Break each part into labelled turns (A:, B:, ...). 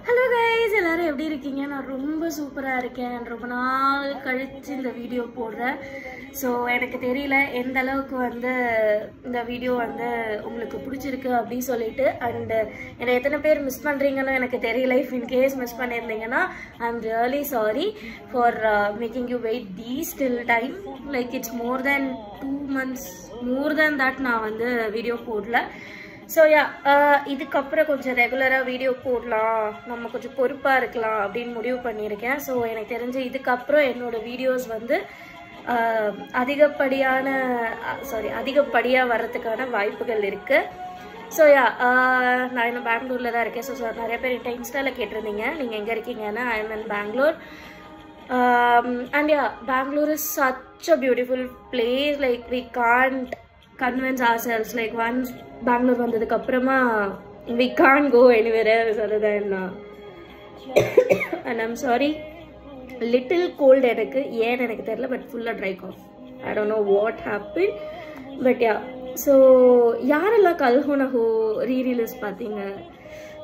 A: Hello guys, எல்லாரும் எப்படி இருக்கீங்க? நான் ரொம்ப சூப்பரா இருக்கேன். ரொம்ப நாள் கழிச்சு இந்த வீடியோ போடுறேன். சோ எனக்கு தெரியல எந்த அளவுக்கு இந்த வீடியோ உங்களுக்கு பிடிச்சிருக்கு அப்படி சொல்லிட்டு and என்ன எத்தனை பேர் மிஸ் பண்றீங்கன்னு எனக்கு தெரியல. If in case மிஸ் பண்ணிருந்தீங்கன்னா I'm really sorry for making you wait this till time. Like it's more than 2 months, more than that நான் வீடியோ போடல. So yeah, இதுக்கப்புறம் கொஞ்சம் ரெகுலராக வீடியோ போடலாம், நம்ம கொஞ்சம் பொறுப்பாக இருக்கலாம் அப்படின்னு முடிவு பண்ணியிருக்கேன். ஸோ எனக்கு தெரிஞ்சு இதுக்கப்புறம் என்னோடய வீடியோஸ் அதிகப்படியாக வர்றதுக்கான வாய்ப்புகள் இருக்குது. ஸோ யா, நான் இன்னும் பெங்களூரில் தான் இருக்கேன். ஸோ நிறைய பேர் என்கிட்ட இன்ஸ்டாவில் கேட்டிருந்தீங்க நீங்கள் எங்கே இருக்கீங்கன்னா I am in Bangalore. And yeah, Bangalore is such a beautiful place. Like we can't convince ourselves, like once Bangalore vandadukku apprama we can't go anywhere else other than and I'm sorry, little cold enakku yen enakku therilla, but full dry cough. I don't know what happened, but yeah. So yarella Kalhonaho re-release pathinga,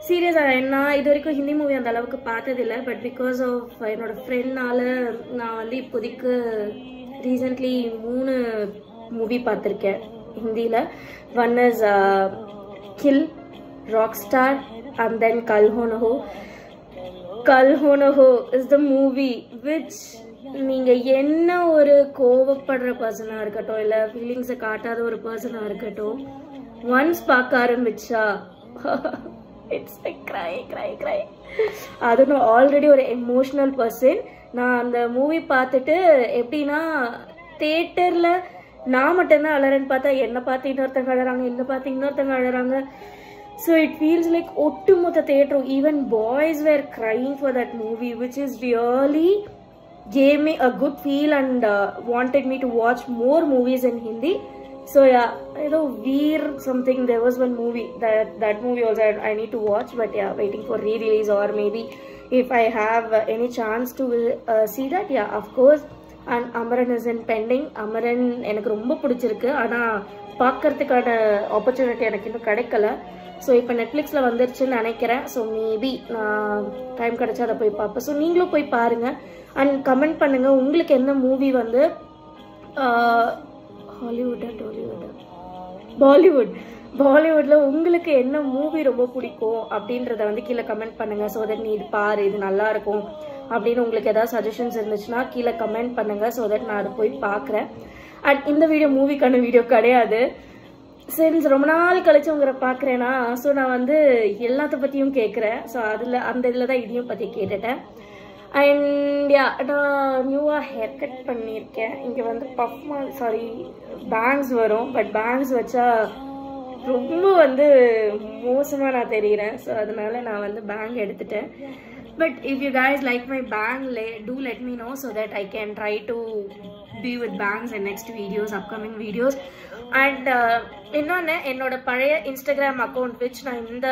A: சீரியஸா என்ன இது வரைக்கும் Hindi movie அந்த அளவுக்கு பார்த்ததில்லை. But because of என்னோட ஃப்ரெண்ட்னால நான் இப்போதைக்கு ரீசெண்ட்லி 3 மூவி பார்த்துருக்கேன் ஹிந்தியில். One is Kill, Rockstar and then Kal Ho Naa Ho. Kal Ho Naa Ho is the movie which நீங்கள் என்ன ஒரு கோவப்படுற பர்சனாக இருக்கட்டும், இல்லை ஃபீலிங்ஸை காட்டாத ஒரு பர்சனாக இருக்கட்டும், ஒன்ஸ் பார்க்க ஆரம்பிச்சா இட்ஸ் லைக் cry. அது நான் ஆல்ரெடி ஒரு எமோஷ்னல் பர்சன். நான் அந்த மூவி பார்த்துட்டு எப்படின்னா தியேட்டரில் நான் மட்டும்தான் அழறேன்னு பார்த்தா என்னை பார்த்து இன்னொருத்தங்க அழறாங்க, என்னை பார்த்து இன்னொருத்தங்க அழறாங்க. ஸோ இட் ஃபீல்ஸ் லைக் ஒட்டுமொத்த தியேட்டரும், even boys were crying for that movie, which is really gave me a good feel and wanted me to watch more movies in Hindi. So yeah, Veer something, there was one movie that movie also I need to watch, but yeah, waiting for re-release, or maybe if I have any chance to see that, yeah, of course. And Amaran is in pending. Amaran எனக்கு ரொம்ப பிடிச்சிருக்கு, ஆனால் பார்க்கறதுக்கான opportunity எனக்கு இன்னும் கிடைக்கல. So இப்போ நெட்ஃப்ளிக்ஸில் வந்துருச்சுன்னு நினைக்கிறேன். ஸோ மேபி நான் டைம் கிடைச்சா அதை போய் பார்ப்பேன். ஸோ நீங்களும் போய் பாருங்கள் அண்ட் கமெண்ட் பண்ணுங்கள் உங்களுக்கு என்ன மூவி ஹாலிவுட்டா பாலிவுட்ல உங்களுக்கு என்ன மூவி ரொம்ப பிடிக்கும் அப்படின்றத கீழே கமெண்ட் பண்ணுங்க. ஸோ தட் நீ இது பாரு, இது நல்லா இருக்கும் அப்படின்னு உங்களுக்கு ஏதாவது சஜஷன்ஸ் இருந்துச்சுன்னா கீழே கமெண்ட் பண்ணுங்க. ஸோ தட் நான் அதை போய் பார்க்குறேன். அண்ட் இந்த வீடியோ மூவிக்கான வீடியோ கிடையாது. சின்ஸ் ரொம்ப நாள் கழிச்சு உங்களை பார்க்குறேன்னா, ஸோ நான் எல்லாத்த பற்றியும் கேட்குறேன். ஸோ அந்த இதில் தான் இதையும் பற்றி கேட்டுட்டேன். அண்ட் யா, நான் நியூவாக ஹேர் கட் பண்ணியிருக்கேன். இங்கே பேங்க்ஸ் வரும், பட் பேங்க்ஸ் வச்சா ரொம்ப மோசமாக நான் தெரிகிறேன். ஸோ அதனால நான் பேங்க் எடுத்துட்டேன். But if you guys like my bang, do let me know so that I can try to be with bangs in next videos, upcoming videos. And இன்னொன்று, என்னோட பழைய இன்ஸ்டாகிராம் அக்கௌண்ட் விச் நான் இந்த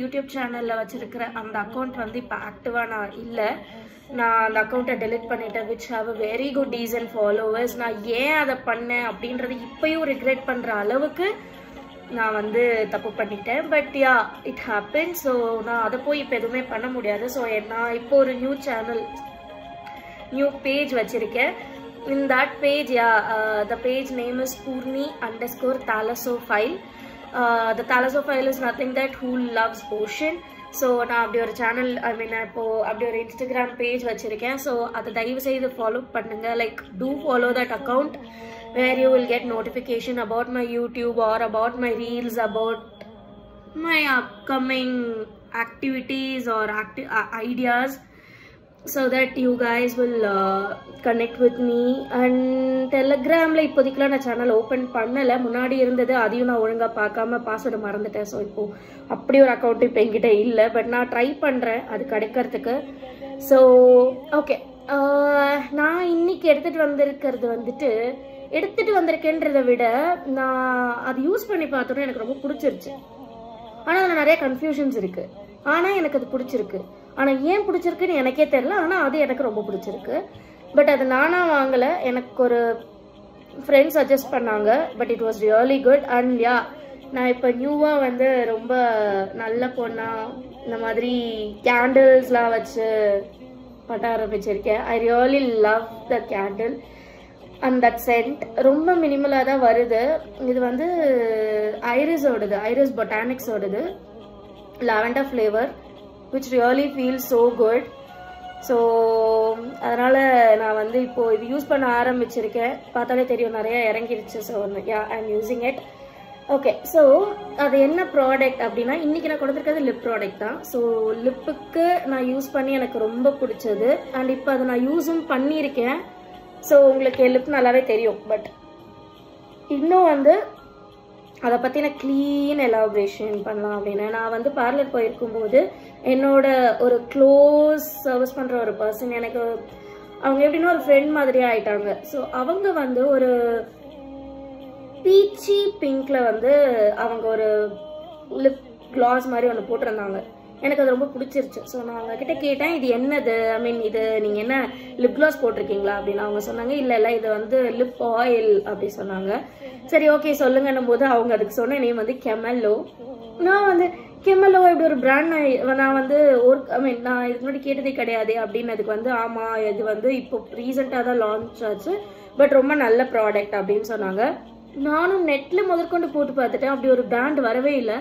A: YouTube சேனலில் வச்சுருக்கிற அந்த account இப்போ ஆக்டிவாக நான் இல்லை. நான் அந்த அக்கௌண்ட்டை டெலிட் பண்ணிட்டேன், which have a very good decent followers. நான் ஏன் அதை பண்ணேன் அப்படின்றது இப்பயும் ரிக்ரெட் பண்ணுற அளவுக்கு நான் தப்பு பண்ணிட்டேன். But yeah, it happen. So நான் அதை போய் இப்போ எதுவுமே பண்ண முடியாது. ஸோ நான் இப்போ ஒரு நியூ பேஜ் வச்சுருக்கேன். In that page, yeah, the page name is Purni_Thalasophile. The Thalasophile is nothing that who loves ocean. So நான் அப்படி ஒரு சேனல், இப்போ அப்படி ஒரு இன்ஸ்டாகிராம் பேஜ் வச்சுருக்கேன். ஸோ அதை தயவு செய்து ஃபாலோ பண்ணுங்க. Like do follow that account where you will get notification about my YouTube or about my reels, about my upcoming activities or ideas, so that you guys will connect with me. And Telegramல இப்போதைக்குலாம் நான் channel open பண்ணலை. முன்னாடி இருந்தது, அதையும் நான் ஒழுங்காக பார்க்காம password மறந்துட்டேன். So இப்போது அப்படி ஒரு அக்கௌண்ட் இப்போ என்கிட்ட இல்லை. பட் நான் ட்ரை பண்ணுறேன் அது கிடைக்கிறதுக்கு. ஸோ ஓகே, நான் இன்னைக்கு எடுத்துகிட்டு வந்திருக்கேன்றதை விட நான் அது யூஸ் பண்ணி பார்த்தோன்னே எனக்கு ரொம்ப பிடிச்சிருச்சு. ஆனால் அதில் நிறைய கன்ஃபியூஷன்ஸ் இருக்குது. ஆனால் எனக்கு அது பிடிச்சிருக்கு. ஆனால் ஏன் பிடிச்சிருக்குன்னு எனக்கே தெரியல, ஆனால் அது எனக்கு ரொம்ப பிடிச்சிருக்கு. பட் அது நானாக வாங்கலை, எனக்கு ஒரு ஃப்ரெண்ட் சஜஸ்ட் பண்ணாங்க. But it was really good. And yeah, நான் இப்போ நியூவாக வந்து ரொம்ப நல்ல பொண்ணா இந்த மாதிரி கேண்டில்ஸ்லாம் வச்சு பண்ண ஆரம்பிச்சிருக்கேன். I really love the candle and that scent. ரொம்ப மினிமலாக தான் வருது. இது வந்து ஐரிஸோடது, ஐரிஸ் பொட்டானிக்ஸோடது lavender flavour which really feels so good. So அதனால் நான் வந்து இப்போது இது யூஸ் பண்ண ஆரம்பிச்சிருக்கேன். பார்த்தாலே தெரியும் நிறையா இறங்கிடுச்சு. So ya I am using it. Okay, so அது என்ன ப்ராடக்ட் அப்படின்னா, இன்றைக்கி நான் கொடுத்துருக்கிறது லிப் ப்ராடக்ட் தான். ஸோ லிப்புக்கு நான் யூஸ் பண்ணி எனக்கு ரொம்ப பிடிச்சது. அண்ட் இப்போ அதை நான் யூஸும் பண்ணியிருக்கேன். ஸோ உங்களுக்கு லிப் நல்லாவே தெரியும். பட் இன்னும் வந்து அதை பற்றின க்ளீன் எலாபரேஷன் பண்ணலாம் அப்படின்னு நான் வந்து பார்லர் போயிருக்கும்போது என்னோட ஒரு க்ளோஸ் சர்வீஸ் பண்ணுற ஒரு பர்சன், எனக்கு அவங்க எப்படின்னா ஒரு ஃப்ரெண்ட் மாதிரியே ஆயிட்டாங்க. ஸோ அவங்க வந்து ஒரு பீச்சி பிங்க்ல வந்து அவங்க ஒரு லிப் கிளாஸ் மாதிரி ஒன்று போட்டிருந்தாங்க. எனக்கு அது ரொம்ப பிடிச்சிருச்சு. ஸோ நான் அவங்க கிட்ட கேட்டேன், இது என்னது, ஐ மீன் இது நீங்கள் என்ன லிப் கிளாஸ் போட்டிருக்கீங்களா அப்படின்னு. அவங்க சொன்னாங்க, இல்லை இது வந்து லிப் ஆயில் அப்படி சொன்னாங்க. சரி ஓகே சொல்லுங்கன்னும் போது அவங்க அதுக்கு சொன்ன நேம் வந்து கெமல்லோ. நான் வந்து கெமல்லோ இப்படி ஒரு பிராண்ட் நான் வந்து ஒரு ஐ மீன் நான் இதுக்கு முன்னாடி கேட்டதே கிடையாது அப்படின்னதுக்கு வந்து ஆமாம் இது வந்து இப்போ ரீசெண்டாக தான் லான்ச் ஆச்சு, பட் ரொம்ப நல்ல ப்ராடக்ட் அப்படின்னு சொன்னாங்க. நானும் நெட்டில் முதற்கொண்டு போட்டு பார்த்துட்டேன், அப்படி ஒரு பிராண்ட் வரவே இல்லை.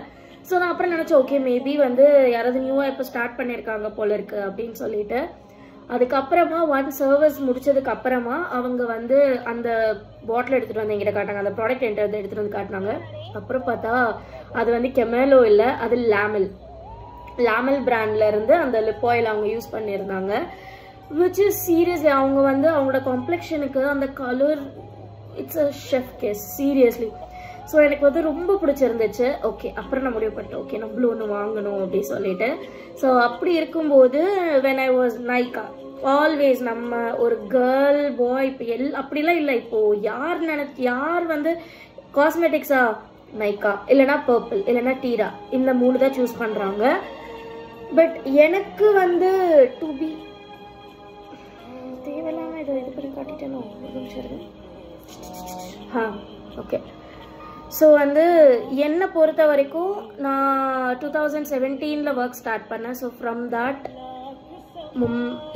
A: ஸோ நான் அப்புறம் நினச்சேன், ஓகே மேபி வந்து யாராவது நியூவாக இப்போ ஸ்டார்ட் பண்ணியிருக்காங்க போல இருக்கு அப்படின்னு சொல்லிட்டு. அதுக்கப்புறமா ஒன் சர்வீஸ் முடிச்சதுக்கு அப்புறமா அவங்க வந்து அந்த பாட்டில் எடுத்துகிட்டு வந்து எங்கிட்ட காட்டாங்க, அந்த ப்ராடக்ட் என்கிட்ட வந்து எடுத்துகிட்டு வந்து காட்டினாங்க. அப்புறம் பார்த்தா அது வந்து கெமேலோ இல்லை, அது லாமல் பிராண்ட்ல இருந்து அந்த லிப் ஆயில் அவங்க யூஸ் பண்ணியிருந்தாங்க. விச் இஸ் சீரியஸ்லி அவங்க வந்து அவங்களோட காம்ப்ளெக்ஷனுக்கு அந்த colour it's a chef kiss seriously. So எனக்கு வந்து ரொம்ப பிடிச்சிருந்துச்சு. ஓகே அப்புறம் நான் முடிவு பண்ணிட்டேன், ஓகே நம்மளும் ஒன்று வாங்கணும் அப்படின்னு சொல்லிட்டு. ஸோ அப்படி இருக்கும்போது when I was Nykaa always நம்ம ஒரு கேர்ள் பாய் இப்போ அப்படிலாம் இல்லை. இப்போது யார் வந்து காஸ்மெட்டிக்ஸா நைக்கா இல்லைனா பர்பிள் இல்லைனா டீரா இந்த 3 தான் சூஸ் பண்ணுறாங்க. பட் எனக்கு வந்து டு பி தேவையில்லாமல் இது பண்ணி காட்டிட்டேனோ ஓகே. ஸோ வந்து என்னை பொறுத்த வரைக்கும் நான் 2017 ஒர்க் ஸ்டார்ட் பண்ணேன். So from that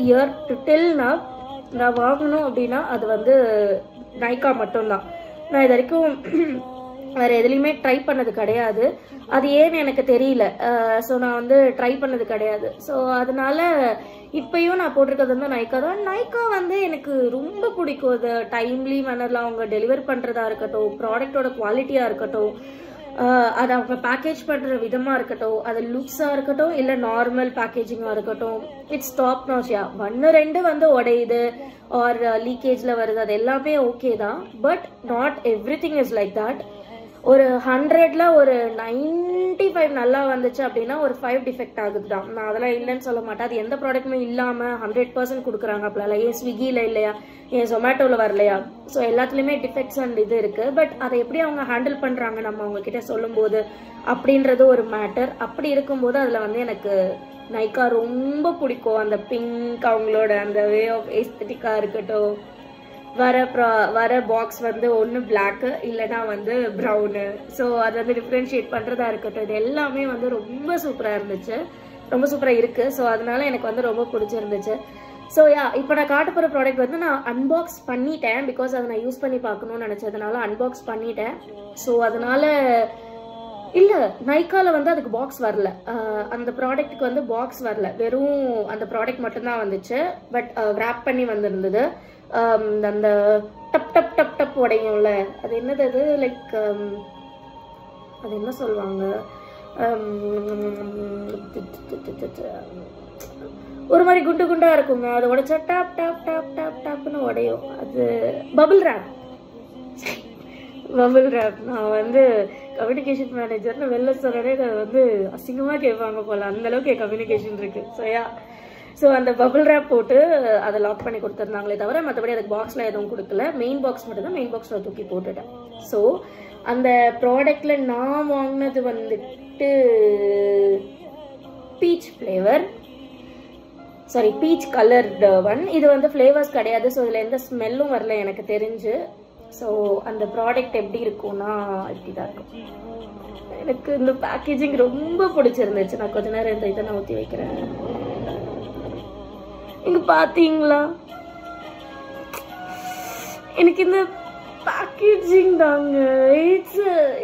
A: year to டில் நான் வாங்கணும் அப்படின்னா அது வந்து நைக்கா மட்டும்தான். நான் இது வரைக்கும் வேறு எதுலேயுமே ட்ரை பண்ணது கிடையாது. அது ஏன்னு எனக்கு தெரியல. ஸோ நான் வந்து ட்ரை பண்ணது கிடையாது. ஸோ அதனால இப்பயும் நான் போட்டிருக்கிறது வந்து நைக்கா தான். நைக்கா வந்து எனக்கு ரொம்ப பிடிக்கும். அது டைம்லி மேனரில் அவங்க டெலிவர் பண்ணுறதா இருக்கட்டும், ப்ராடக்டோட குவாலிட்டியாக இருக்கட்டும், அதை அவங்க பேக்கேஜ் பண்ணுற விதமாக இருக்கட்டும், அது லுக்ஸாக இருக்கட்டும் இல்லை நார்மல் பேக்கேஜிங்காக இருக்கட்டும், இட்ஸ் டாப் நாச். 1-2 வந்து உடையுது ஆர் லீக்கேஜில் வருது, அது எல்லாமே ஓகே தான். But not every thing is like that. ஒரு 100ல் ஒரு 95 நல்லா வந்துச்சு அப்படின்னா ஒரு 5 டிஃபெக்ட் ஆகுது தான். நான் அதெல்லாம் இல்லைன்னு சொல்ல மாட்டேன். அது எந்த ப்ராடக்ட்டுமே இல்லாமல் 100% கொடுக்குறாங்க அப்படிலாம். ஏன் ஸ்விக்கியில் இல்லையா, ஏன் ஜொமேட்டோவில் வரலையா? ஸோ எல்லாத்துலேயுமே டிஃபெக்ட்ஸ் அண்ட் இது இருக்குது. பட் அதை எப்படி அவங்க ஹேண்டில் பண்ணுறாங்க நம்ம அவங்கக்கிட்ட சொல்லும்போது அப்படின்றது ஒரு மேட்டர். அப்படி இருக்கும்போது அதில் வந்து எனக்கு நைக்கா ரொம்ப பிடிக்கும். அந்த பிங்க் அவங்களோட அந்த வே ஆஃப் எஸ்தட்டிக்காக இருக்கட்டும், வர பாக்ஸ் வந்து ஒன்று பிளாக்கு இல்லைனா வந்து ப்ரௌனு. ஸோ அது வந்து டிஃப்ரென்ஷியேட் பண்ணுறதா இருக்கட்டும், இது எல்லாமே வந்து ரொம்ப சூப்பராக இருந்துச்சு, ரொம்ப சூப்பராக இருக்குது. ஸோ அதனால எனக்கு வந்து ரொம்ப பிடிச்சிருந்துச்சு. ஸோ இப்போ நான் காட்ட போகிற ப்ராடக்ட் வந்து நான் அன்பாக்ஸ் பண்ணிட்டேன். பிகாஸ் அதை நான் யூஸ் பண்ணி பார்க்கணும்னு நினச்சதுனால அன்பாக்ஸ் பண்ணிட்டேன். ஸோ அதனால இல்லை நைக்காவில் வந்து அதுக்கு பாக்ஸ் வரல, அந்த ப்ராடக்ட்டுக்கு வந்து பாக்ஸ் வரல, வெறும் அந்த ப்ராடக்ட் மட்டும்தான் வந்துச்சு. பட் ரேப் பண்ணி வந்திருந்தது. அந்த டப் டப் டப் டப் உடையும்ல, அது என்னது, அது லைக் அது என்ன சொல்லுவாங்க, ஒரு மாதிரி குண்டு குண்டா இருக்குங்க, அது உடைச்சா டாப் டாப் டாப் டாப் டாப்னு உடையும். அது பபிள் ரேப். நான் வந்து கம்யூனிகேஷன் மேனேஜர்னு வெளில சொல்றதே அதை வந்து அசிங்கமாக கேட்பாங்க போல, அந்த அளவுக்கு என் கம்யூனிகேஷன் இருக்கு. ஸோ அந்த பபிள் ரேப் போட்டு அதை லாக் பண்ணி கொடுத்துருந்தாங்களே தவிர மற்றபடி அதுக்கு பாக்ஸில் எதுவும் கொடுக்கல. மெயின் பாக்ஸ் மட்டும் தான், மெயின் பாக்ஸில் தூக்கி போட்டுட்டேன். ஸோ அந்த ப்ராடக்டில் நான் வாங்கினது வந்துட்டு beach flavour, beach coloured one. இது வந்து ஃப்ளேவர்ஸ் கிடையாது. ஸோ இதில் எந்த ஸ்மெல்லும் வரல எனக்கு தெரிஞ்சு. ஸோ அந்த ப்ராடக்ட் எப்படி இருக்கும்னா இப்படி தான் இருக்கும். எனக்கு இந்த பேக்கேஜிங் ரொம்ப பிடிச்சிருந்துச்சு. நான் கொஞ்ச நேரம் இந்த இதை நான் ஊற்றி வைக்கிறேன். இங்க பாத்தீங்களா, எனக்கு இந்த பேக்கேஜிங் தாங்க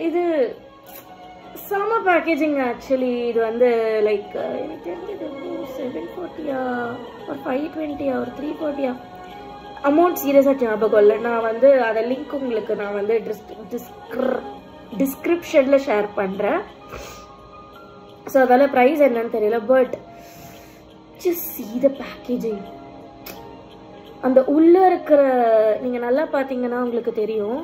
A: இது செம பேக்கேஜிங். ஆக்சுவலி இது வந்து லைக் எனக்கு தெரிஞ்சது 740 ஒரு 520 ஒரு 340 அமௌண்ட் சீரியஸாக ஞாபகம் இல்லை. நான் வந்து அதை லிங்க் உங்களுக்கு நான் வந்து டிஸ்கிரிப்ஷனில் ஷேர் பண்ணுறேன். ஸோ அதனால ப்ரைஸ் என்னன்னு தெரியல. But just see the packaging. அந்த உள்ள இருக்கிற நீங்க நல்லா பாத்தீங்கன்னா உங்களுக்கு தெரியும்,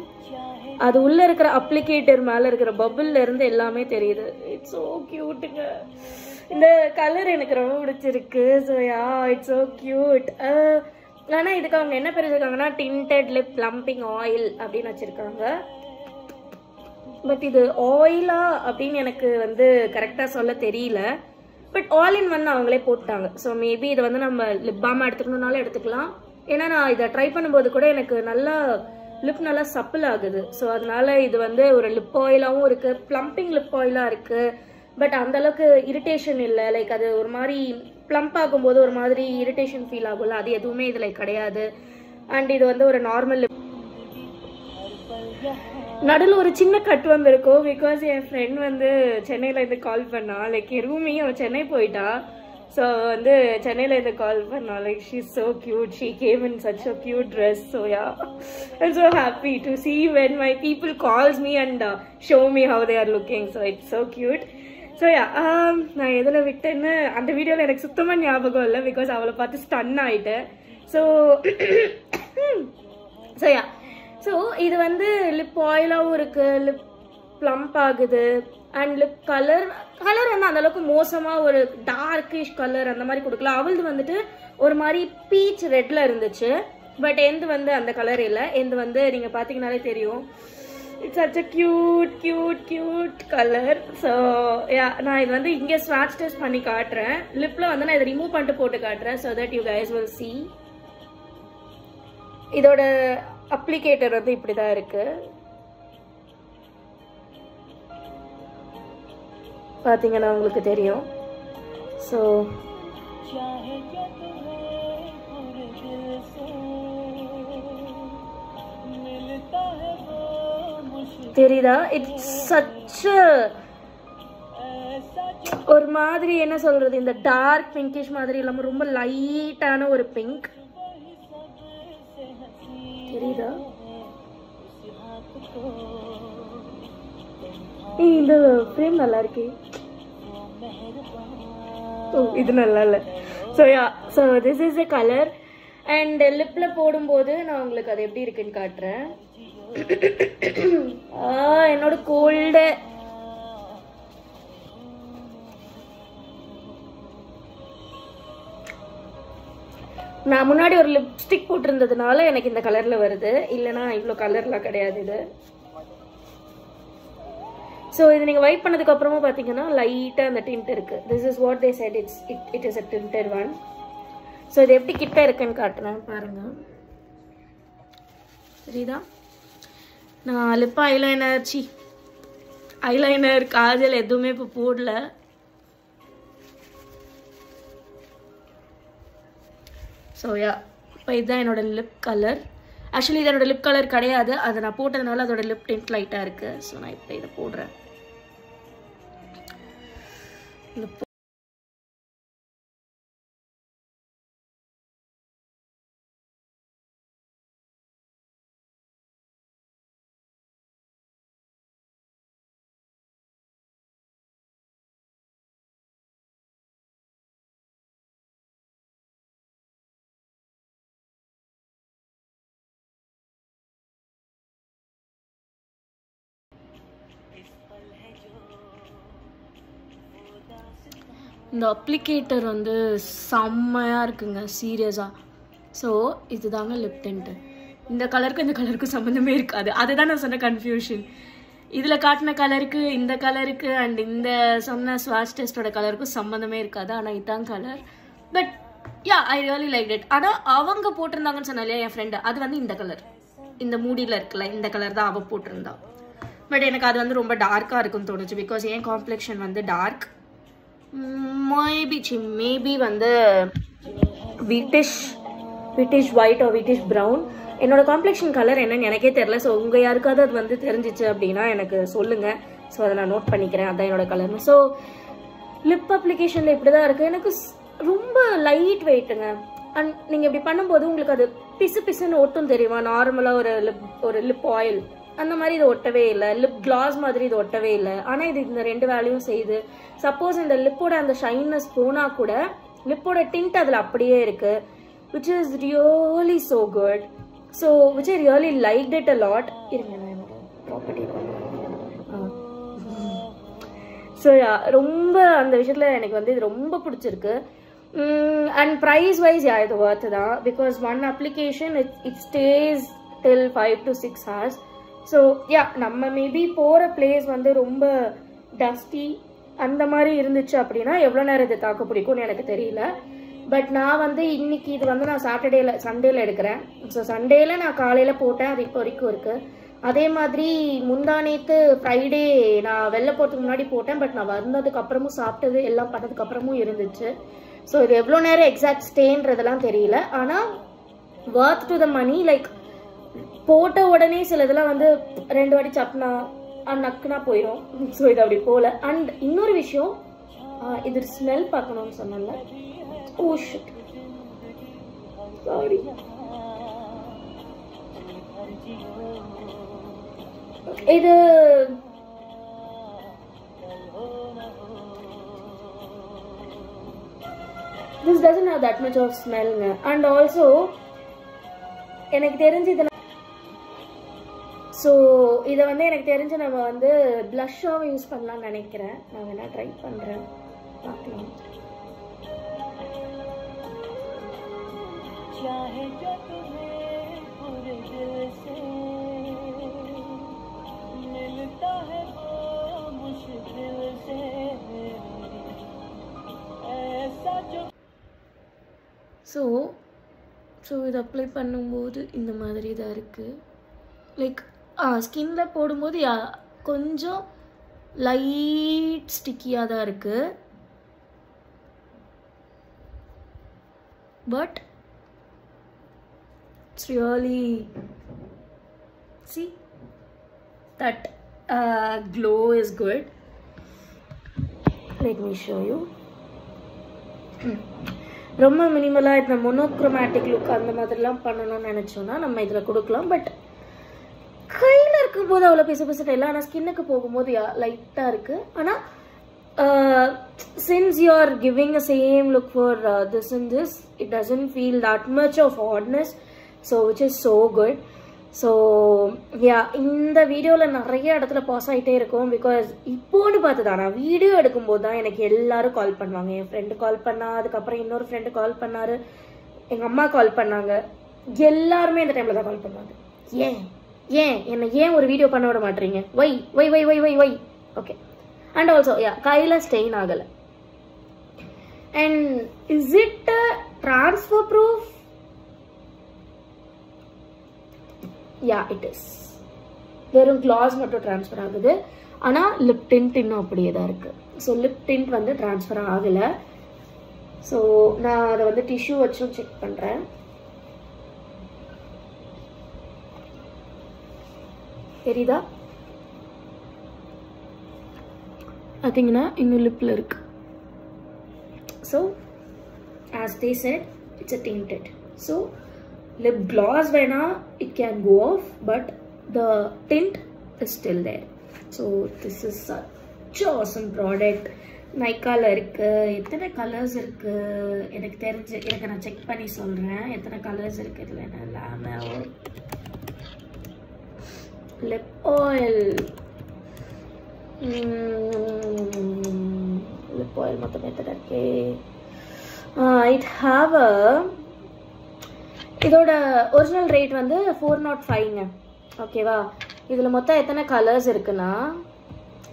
A: அது உள்ள இருக்கிற அப்ளிகேட்டர் மேல இருக்கிற பபிள்ல இருந்து எல்லாமே தெரியுது. இட்ஸ் சோ கியூட்டுங்க. இந்த கலர் எனக்கு ரொம்ப பிடிச்சிருக்கு. So ya it's so cute. ஆனா இதுக்கு அவங்க என்ன பேர் வச்சிருக்காங்கன்னா டிண்டட் லிப் பிளம்பிங் ஆயில் அப்படின்னு வச்சிருக்காங்க. பட் இது ஆயிலா அப்படின்னு எனக்கு வந்து கரெக்டா சொல்ல தெரியல. பட் ஆல் இன் ஒன் அவங்களே போட்டாங்க. ஸோ மேபி இதை வந்து நம்ம லிப் பாமா எடுத்துக்கணும்னாலும் எடுத்துக்கலாம். ஏன்னா நான் இதை ட்ரை பண்ணும்போது கூட எனக்கு நல்லா லிப் நல்லா சப்பிள் ஆகுது. ஸோ அதனால இது வந்து ஒரு லிப் ஆயிலாகவும் இருக்கு, பிளம்பிங் லிப் ஆயிலா இருக்கு. பட் அந்த அளவுக்கு இரிட்டேஷன் இல்லை. லைக் அது ஒரு மாதிரி பிளம்ப் ஆகும்போது ஒரு மாதிரி இரிட்டேஷன் ஃபீல் ஆகும்ல, அது எதுவுமே இதுல கிடையாது. அண்ட் இது வந்து ஒரு நார்மல் லிப். நடுவில் ஒரு சின்ன கட் வந்திருக்கும். பிகாஸ் என் ஃப்ரெண்ட் வந்து சென்னையில இருந்து கால் பண்ணா. லைக் என் ரூமி அவன் சென்னை போயிட்டா. ஸோ வந்து சென்னையில இருந்து கால் பண்ணா. Like she is so cute. She came in such a cute dress. So yeah I'm so happy to see when my people calls me and show me have they are looking. So it's so cute. So yeah நான் எதில் விட்டேன்னு அந்த வீடியோவில் எனக்கு சுத்தமாக ஞாபகம் இல்லை. Because அவளை பார்த்து ஸ்டன் ஆயிட்டேன். ஸோ ஸோ யா ஸோ இது வந்து லிப் ஆயிலாகவும் இருக்கு, லிப் பிளம்ப் ஆகுது. அண்ட் லிப் கலர் வந்து அந்த அளவுக்கு மோசமா ஒரு டார்க்கிஷ் கலர் அந்த மாதிரி கொடுக்கல. அவளது வந்துட்டு ஒரு மாதிரி பீச் ரெட்ல இருந்துச்சு. பட் எந்த வந்து அந்த கலர் இல்லை. எந்த வந்து நீங்க பாத்தீங்கன்னாலே தெரியும். It's such a cute cute cute colour. So yeah நான் இது வந்து இங்கே ஸ்வாட்ச் டெஸ்ட் பண்ணி காட்டுறேன். லிப்ல வந்து நான் இதை ரிமூவ் பண்ணிட்டு போட்டு காட்டுறேன். So that you guys will see. இதோட அப்ளிகேட்டர் வந்து இப்படிதான் இருக்கு. பாத்தீங்கன்னா உங்களுக்கு தெரியும். ஸோ தெரியுதா? இட்ஸ் சச் ஒரு மாதிரி என்ன சொல்றது, இந்த டார்க் பிங்கிஷ் மாதிரி இல்லாம ரொம்ப லைட்டான ஒரு பிங்க். தெரியுதா? இந்த ஃப்ரேம் நல்லா இருக்கு. இது நல்லா இல்ல. So ya so this is a colour. And லிப்ல போடும்போது நான் உங்களுக்கு அது எப்படி இருக்குன்னு காட்டுறேன். என்னோட கோல்டு நான் முன்னாடி ஒரு லிப்ஸ்டிக் போட்டிருந்ததுனால எனக்கு இந்த கலர்ல வருது. இல்லைன்னா இவ்வளோ கலர்லாம் கிடையாது இது. ஸோ இது நீங்கள் வைப் பண்ணதுக்கு அப்புறமா பார்த்தீங்கன்னா லைட்டாக அந்த டிண்ட் இருக்கு. This is what they said. It is a tinted one. So இது எப்படி கிட்ட இருக்குன்னு காட்டுறேன் பாருங்க. சரிதா? நான் லிப் ஐலைனர் காஜல் எதுவுமே இப்போ போடல. ஸோ யா இப்போ இதுதான் என்னோட லிப் கலர். ஆக்சுவலி இது என்னோட லிப் கலர் கிடையாது. அதை நான் போட்டதுனால அதோட லிப் டிண்ட் லைட்டாக இருக்கு. ஸோ நான் இப்போ இதை போடுறேன். இந்த அப்ளிகேட்டர் வந்து செம்மையாக இருக்குங்க சீரியஸாக. ஸோ இதுதாங்க லிப் டிண்ட். இந்த கலருக்கும் இந்த கலருக்கும் சம்மந்தமே இருக்காது. அதுதான் நான் சொன்ன கன்ஃபியூஷன். இதில் காட்டின கலருக்கு இந்த கலருக்கு அண்ட் இந்த சொன்ன ஸ்வாட்ச் டெஸ்டோட கலருக்கும் சம்மந்தமே இருக்காது. ஆனால் இதுதான் colour. But yeah I really like it. ஆனால் அவங்க போட்டிருந்தாங்கன்னு சொன்னாலே என் ஃப்ரெண்டு, அது வந்து இந்த கலர். இந்த மூடியில் இருக்குல்ல இந்த கலர் தான் அவள் போட்டிருந்தா. பட் எனக்கு அது வந்து ரொம்ப டார்க்காக இருக்குன்னு தோணுச்சு. பிகாஸ் என் காம்ப்ளெக்ஷன் வந்து டார்க், மேபி வந்து wheatish white R wheatish brown. என்னோட காம்ப்ளெக்ஷன் கலர் என்னன்னு எனக்கே தெரியல. ஸோ உங்கள் யாருக்காவது அது வந்து தெரிஞ்சிச்சு அப்படின்னா எனக்கு சொல்லுங்கள். ஸோ அதை நான் நோட் பண்ணிக்கிறேன், அதான் என்னோட கலர்னு. ஸோ லிப் அப்ளிகேஷனில் இப்படி தான் இருக்குது. எனக்கு ரொம்ப லைட் வெயிட்டுங்க. அண்ட் நீங்கள் இப்படி பண்ணும்போது உங்களுக்கு அது பிசு பிசுன்னு ஒட்டும் தெரியுமா? நார்மலாக ஒரு லிப் ஆயில் அந்த மாதிரி இது ஒட்டவே இல்லை. லிப் கிளாஸ் மாதிரி இது ஒட்டவே இல்லை. ஆனால் இது இந்த 2 வேலையும் செய்யுது. சப்போஸ் இந்த லிப்போட அந்த ஷைனஸ் போனால் கூட லிப்போட டிண்ட் அதில் அப்படியே இருக்கு, which is really so good. So which I really liked it a lot. இருங்க நான் என்னோட ப்ராப்பர்ட்டி. ஸோ ரொம்ப அந்த விஷயத்தில் எனக்கு வந்து இது ரொம்ப பிடிச்சிருக்கு. அண்ட் ப்ரைஸ் வைஸ் இது ஒர்த்து தான். Because one application it stay till 5 to 6 hours. So நம்ம மேபி போகிற பிளேஸ் வந்து ரொம்ப டஸ்டி அந்த மாதிரி இருந்துச்சு அப்படின்னா எவ்வளோ நேரம் இது தாக்க பிடிக்கும்னு எனக்கு தெரியல. பட் நான் வந்து இன்னைக்கு இது வந்து நான் சண்டேல எடுக்கிறேன். ஸோ சண்டேல நான் காலையில் போட்டேன், அது இப்போ வரைக்கும் இருக்குது. அதே மாதிரி முந்தானேத்து ஃப்ரைடே நான் வெளில போகிறதுக்கு முன்னாடி போட்டேன். பட் நான் வந்ததுக்கு அப்புறமும் சாப்பிட்டது எல்லாம் பண்ணதுக்கு அப்புறமும் இருந்துச்சு. ஸோ இது எவ்வளோ நேரம் எக்ஸாக்ட் ஸ்டேன்றதெல்லாம் தெரியல. ஆனால் வர்த் டு த மணி. லைக் போட்ட உடனே சில இதெல்லாம் வந்து 2 வாட்டி சப்னா நக்குனா போயிடும். ஸோ இது அப்படி போகல. அண்ட் இன்னொரு விஷயம், இது ஸ்மெல் பார்க்கணும்னு சொன்னல. Oh shit, sorry. இது this doesn't have that much of smell. And also எனக்கு தெரிஞ்சு இதை ஸோ இதை வந்து எனக்கு தெரிஞ்சு நம்ம வந்து ப்ளஷ்ஷாக யூஸ் பண்ணலாம்னு நினைக்கிறேன். நான் வேணா ட்ரை பண்ணுறேன், பார்க்கலாம். ஸோ இது அப்ளை பண்ணும்போது இந்த மாதிரி தான் இருக்குது. லைக் ஸ்கின்ல போடும்போது கொஞ்சம் லைட் ஸ்டிக்கியாக தான் இருக்குது. But it's really see that glow is good. Let me show you. ரொம்ப மினிமலாக இந்த மோனோக்ரோமேட்டிக் லுக் அந்த மாதிரிலாம் பண்ணணும்னு நினச்சோன்னா நம்ம இதில் கொடுக்கலாம். பட் கையில் இருக்கும்போது அவ்வளோ பிசு இல்லை. ஆனால் ஸ்கின்னுக்கு போகும்போது லைட்டாக இருக்குது. ஆனால் since you are giving the same look for this and this, it doesn't feel that much of oddness, so which is so good. So இந்த வீடியோவில் நிறைய இடத்துல பாஸ் ஆகிட்டே இருக்கும். பிகாஸ் இப்போன்னு பார்த்துதான் நான் வீடியோ எடுக்கும்போது தான் எனக்கு எல்லாரும் கால் பண்ணுவாங்க. என் ஃப்ரெண்டு கால் பண்ணா, அதுக்கப்புறம் இன்னொரு ஃப்ரெண்டு கால் பண்ணாரு, எங்கள் அம்மா கால் பண்ணாங்க. எல்லாருமே இந்த டைமில் தான் கால் பண்ணாங்க. ஏன் ஒரு வீடியோ பண்ண விட மாட்டீங்க? வை. ஓகே. அண்ட் ஆல்சோ கையில் ஸ்டெயின் ஆகலை. And is it transfer proof? it is. வெறும் கிளாஸ் மட்டும் ட்ரான்ஸ்ஃபர் ஆகுது. ஆனால் லிப் டிண்ட் இன்னும் அப்படியே தான் இருக்குது. ஸோ லிப் டிண்ட் வந்து ட்ரான்ஸ்ஃபர் ஆகலை. ஸோ நான் அதை வந்து டிஷ்யூ வச்சும் செக் பண்ணுறேன். தெரியுதா? பார்த்தீங்கன்னா இன்னும் லிப்பில் இருக்கு. So as they said, it's a tinted. So lip gloss வேணா it can go off, but the tint is still there. So this is such an awesome product. நைக்கால இருக்கு. எத்தனை கலர்ஸ் இருக்கு எனக்கு தெரிஞ்சு, எனக்கு நான் செக் பண்ணி சொல்றேன் எத்தனை கலர்ஸ் இருக்கு. இதுல என்ன லிப் ஆயில், லிப் ஆயில் மொத்தம் எத்தனை இருக்கு? இட் ஹாவ் அ இதோட ஒரிஜினல் ரேட் வந்து 405. ஓகேவா? இதில் மொத்தம் எத்தனை கலர்ஸ் இருக்குன்னா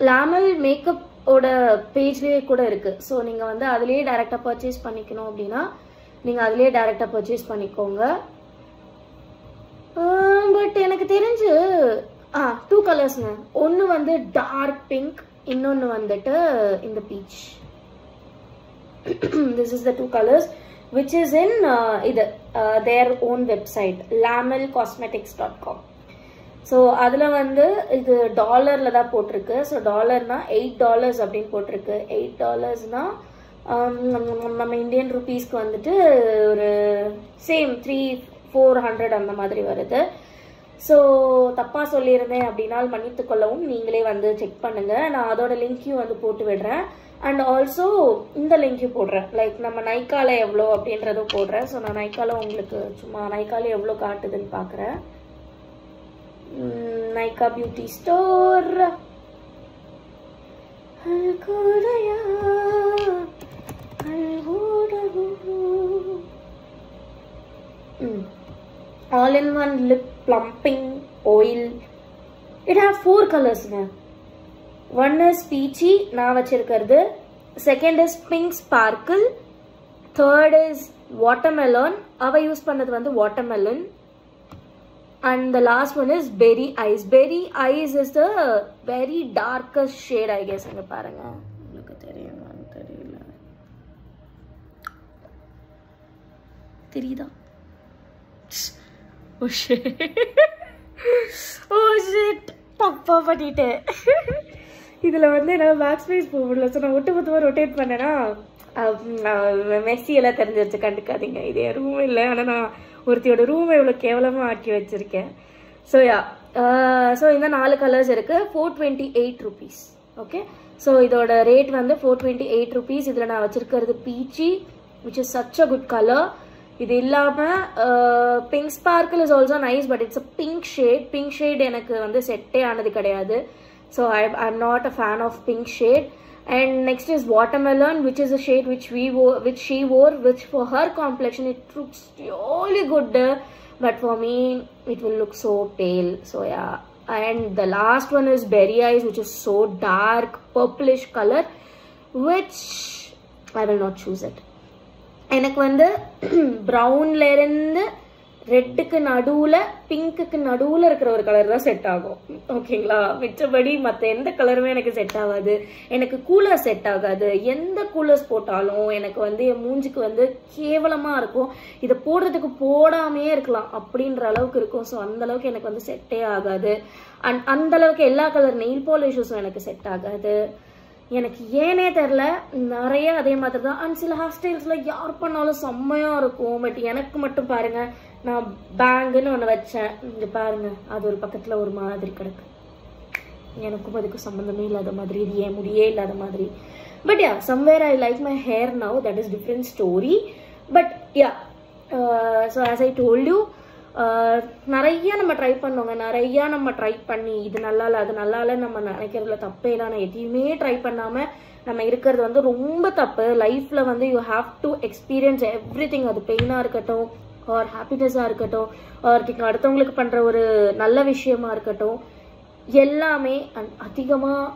A: லாமல் மேக்கப்போட பேஜ்லேயே கூட இருக்குது. ஸோ நீங்கள் வந்து அதுலேயே டைரெக்டாக பர்ச்சேஸ் பண்ணிக்கணும் அப்படின்னா நீங்கள் அதுலேயே டைரெக்டாக பர்ச்சேஸ் பண்ணிக்கோங்க. பட் எனக்கு தெரிஞ்சு 2 கலர்ஸ்ங்க. ஒன்று வந்து டார்க் பிங்க், இன்னொன்று வந்துட்டு இந்த beach. This is the 2 colors which is in their own website lamelcosmetics.com. So அதில் வந்து இது டாலரில் தான் போட்டிருக்கு. ஸோ டாலர்னா $8 அப்படின்னு போட்டிருக்கு. $8 நம்ம இந்தியன் ருபீஸ்க்கு வந்துட்டு ஒரு சேம் 300-400 அந்த மாதிரி வருது. ஸோ தப்பாக சொல்லியிருந்தேன் அப்படின்னால் மன்னித்துக்கொள்ளவும், நீங்களே வந்து செக் பண்ணுங்கள். நான் அதோட லிங்க்கையும் வந்து போட்டு விடுறேன். அண்ட் ஆல்சோ இந்த லிங்க்கையும் போடுறேன். லைக் நம்ம நைக்கால எவ்வளோ அப்படின்றதும் போடுறேன். ஸோ நான் நைக்கால உங்களுக்கு சும்மா நைக்கால எவ்வளோ காட்டுதுன்னு பார்க்குறேன். Nykaa beauty store all-in-one lip plumping oil. It has 4 colors. One is peachy, நான் வச்சிருக்கிறது. Second is pink sparkle. Third is watermelon. அவ யூஸ் பண்ணது வந்து watermelon. And the last one is berry eyes. Berry eyes is the very darkest shade, I guess. இங்க பாருங்க, உங்களுக்கு தெரியுமான்னு தெரியல. தெரியுதா? Oh shit. Oh shit. தப்பா பண்ணிட்டேன். இதில் வந்து நான் பேக் ஸ்பேஸ் போகல. ஸோ நான் ஒட்டுமொத்தமாக ரொட்டேட் பண்ணேன்னா மெஸ்ஸி எல்லாம் தெரிஞ்சிருச்சு, கண்டுக்காதீங்க. இது என் ரூம் இல்லை, ஆனால் நான் ஒருத்தியோட ரூமை இவ்வளோ கேவலமாக ஆக்கி வச்சுருக்கேன். ஸோ ஸோ இந்த 4 கலர்ஸ் இருக்குது. 428 rupees. ஓகே, ஸோ இதோட ரேட் வந்து 428 rupees. இதில் நான் வச்சுருக்கிறது peachy, which is such a good colour. இது இல்லாமல் pink sparkle is also nice, but it's a pink shade. Pink shade எனக்கு வந்து செட்டே ஆனது கிடையாது. So I'm not a fan of pink shade. And next is watermelon, which is a shade which she wore, which for her complexion it looks really good, but for me it will look so pale. So yeah. And the last one is berry eyes, which is so dark purplish color, which I will not choose it. எனக்கு வந்து ப்ரௌன்ல இருந்து ரெட்டுக்கு நடுவில் பிங்க்குக்கு நடுவில் இருக்கிற ஒரு colour தான் set ஆகும். ஓகேங்களா? மிச்சபடி மற்ற எந்த கலருமே எனக்கு செட் ஆகாது. எனக்கு கூலர் செட் ஆகாது. எந்த கூலர்ஸ் போட்டாலும் எனக்கு வந்து என் மூஞ்சிக்கு வந்து கேவலமாக இருக்கும். இதை போடுறதுக்கு போடாமையே இருக்கலாம் அப்படின்ற அளவுக்கு இருக்கும். ஸோ அந்த அளவுக்கு எனக்கு வந்து செட்டே ஆகாது. அண்ட் அந்த அளவுக்கு எல்லா கலர் நெயில் பாலிஷஸும் எனக்கு செட் ஆகாது. எனக்கு ஏனே தெரில, நிறைய அதே மாதிரி தான். அண்ட் சில ஹேர் ஸ்டைல்ஸில் யார் பண்ணாலும் செம்மையாக இருக்கும். பட் எனக்கு மட்டும் பாருங்கள், நான் பேங்குன்னு ஒன்று வச்சேன், இங்கே பாருங்கள், அது ஒரு பக்கத்தில் ஒரு மாதிரி கிடக்கு. எனக்கும் அதுக்கும் சம்மந்தமே இல்லாத மாதிரி, இது ஏன் முடியே இல்லாத மாதிரி. But yeah, somewhere I like my hair now, that is different story. But yeah, so as I told you, நிறைய நம்ம ட்ரை பண்ணோங்க. நிறையா நம்ம ட்ரை பண்ணி இது நல்லா இல்லை அது நல்லா இல்லை நம்ம நினைக்கிறதுல தப்பே இல்லை. நான் எதையுமே ட்ரை பண்ணாமல் நம்ம இருக்கிறது வந்து ரொம்ப தப்பு. லைஃப்பில் வந்து you have to experience every thing. அது பெயினாக இருக்கட்டும், ஆர் ஹாப்பினஸாக இருக்கட்டும், ஆர் அடுத்தவங்களுக்கு பண்ணுற ஒரு நல்ல விஷயமா இருக்கட்டும், எல்லாமே. அதிகமாக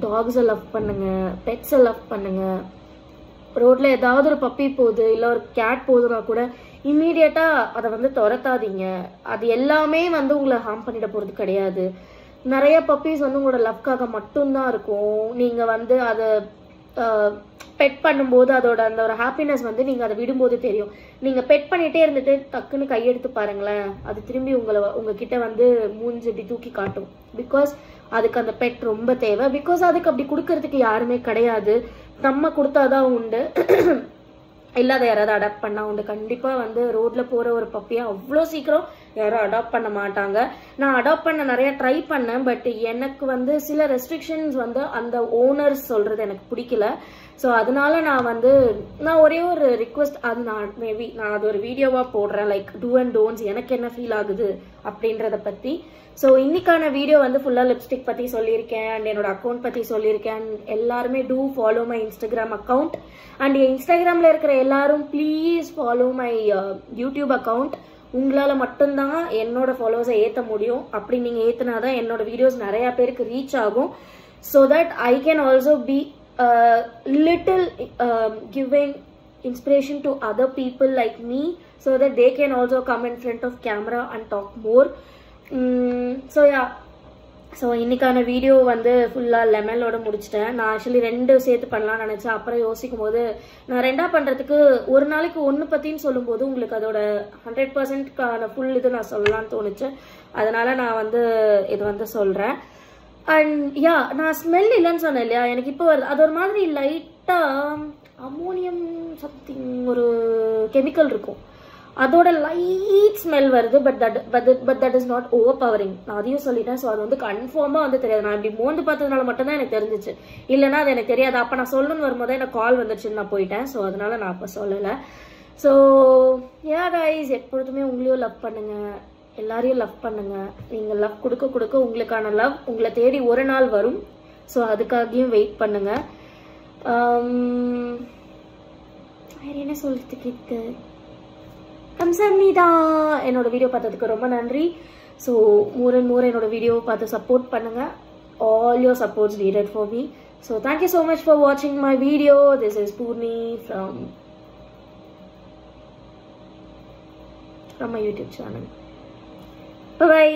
A: டாக்ஸை லவ் பண்ணுங்க, பெட்ஸை லவ் பண்ணுங்க. ரோட்டில் ஏதாவது ஒரு பப்பி போகுது, இல்லை ஒரு கேட் போகுதுன்னா கூட இம்மீடியட்டாக அதை வந்து துரத்தாதீங்க. அது எல்லாமே வந்து உங்களை ஹார்ம் பண்ணிட போகிறது கிடையாது. நிறைய பப்பீஸ் வந்து உங்களோட லவ்க்காக மட்டும்தான் இருக்கும். நீங்கள் வந்து அதை பெட் பண்ணும்போது அதோட அந்த ஒரு ஹாப்பினஸ் வந்து நீங்கள் அதை விடும்போது தெரியும். நீங்கள் பெட் பண்ணிகிட்டே இருந்துட்டு டக்குன்னு கையெடுத்து பாருங்களேன், அது திரும்பி உங்ககிட்ட வந்து மூஞ்சி இப்படி தூக்கி காட்டும். பிகாஸ் அதுக்கு அந்த பெட் ரொம்ப தேவை. பிகாஸ் அதுக்கு அப்படி கொடுக்கறதுக்கு யாருமே கிடையாது. நம்ம கொடுத்தாதான் உண்டு, இல்லாத யாராவது அடாப்ட் பண்ணா உண்டு. கண்டிப்பாக வந்து ரோட்டில் போகிற ஒரு பப்பியை அவ்வளோ சீக்கிரம் யாரும் அடாப்ட் பண்ண மாட்டாங்க. நான் அடாப்ட் பண்ண நிறைய ட்ரை பண்ணேன். பட் எனக்கு வந்து சில ரெஸ்ட்ரிக்ஷன்ஸ் வந்து அந்த ஓனர்ஸ் சொல்கிறது எனக்கு பிடிக்கல. ஸோ அதனால நான் ஒரே ஒரு ரிக்வெஸ்ட், அது நான் அது ஒரு வீடியோவாக போடுறேன், லைக் டூ அண்ட் டோன்ட்ஸ், எனக்கு என்ன ஃபீல் ஆகுது அப்படின்றத பற்றி. ஸோ இன்னைக்கான வீடியோ வந்து ஃபுல்லாக லிப்ஸ்டிக் பற்றி சொல்லியிருக்கேன் அண்ட் என்னோட அக்கௌண்ட் பற்றி சொல்லியிருக்கேன். எல்லாருமே to follow my Instagram account. And என் இன்ஸ்டாகிராமில் இருக்கிற எல்லாரும் please follow my YouTube account. உங்களால் மட்டும்தான் என்னோட ஃபாலோவர்ஸை ஏற்ற முடியும். அப்படி நீங்கள் ஏற்றினாதான் என்னோட வீடியோஸ் நிறையா பேருக்கு ரீச் ஆகும். So that I can also be little giving inspiration to other people like me, so that they can also come in front of camera and talk more. So ya so இன்றைக்கான video வந்து ஃபுல்லாக லெமனோட முடிச்சிட்டேன். நான் actually 2 சேர்த்து பண்ணலாம்னு நினச்சேன். அப்புறம் யோசிக்கும் போது நான் 2ஆக பண்ணுறதுக்கு ஒரு நாளைக்கு 1 பற்றின்னு சொல்லும்போது உங்களுக்கு அதோட 100%க்கான ஃபுல் இது நான் சொல்லலாம்னு தோணுச்சு. அதனால் நான் வந்து இது வந்து சொல்கிறேன். அண்ட் யா நான் ஸ்மெல் இல்லைன்னு சொன்னேன் இல்லையா, எனக்கு இப்போ வருது. அது ஒரு மாதிரி லைட்டாக அமோனியம் சம்திங் ஒரு கெமிக்கல் இருக்கும், அதோட லைட் ஸ்மெல் வருது. But that is not over powering. நான் அதையும் சொல்லிட்டேன். ஸோ அது வந்து கன்ஃபார்மாக வந்து தெரியாது. நான் இப்படி மோந்து பார்த்ததுனால மட்டும்தான் எனக்கு தெரிஞ்சிச்சு, இல்லைன்னா அது எனக்கு தெரியாது. அப்போ நான் சொல்லணும்னு வரும்போது எனக்கு கால் வந்துச்சுன்னு நான் போயிட்டேன். ஸோ அதனால நான் அப்போ சொல்லலை. ஸோ யா கைஸ், எப்பொழுதுமே உங்களையும் லவ் பண்ணுங்க, எல்லாரையும் லவ் பண்ணுங்க. நீங்கள் லவ் கொடுக்க கொடுக்க உங்களுக்கான லவ் உங்களை தேடி ஒரு நாள் வரும். ஸோ அதுக்காகவும் வெயிட் பண்ணுங்க. வேறு என்ன சொல்றதுக்கு இருக்கு? கம்சம்னிதா. என்னோட வீடியோ பார்த்ததுக்கு ரொம்ப நன்றி. ஸோ மோர் அண்ட் மோர் என்னோட வீடியோவை பார்த்து சப்போர்ட் பண்ணுங்க. All your supports needed for me. So thank you so much for வாட்சிங் my video. This is Poorni from my YouTube channel. Bye bye.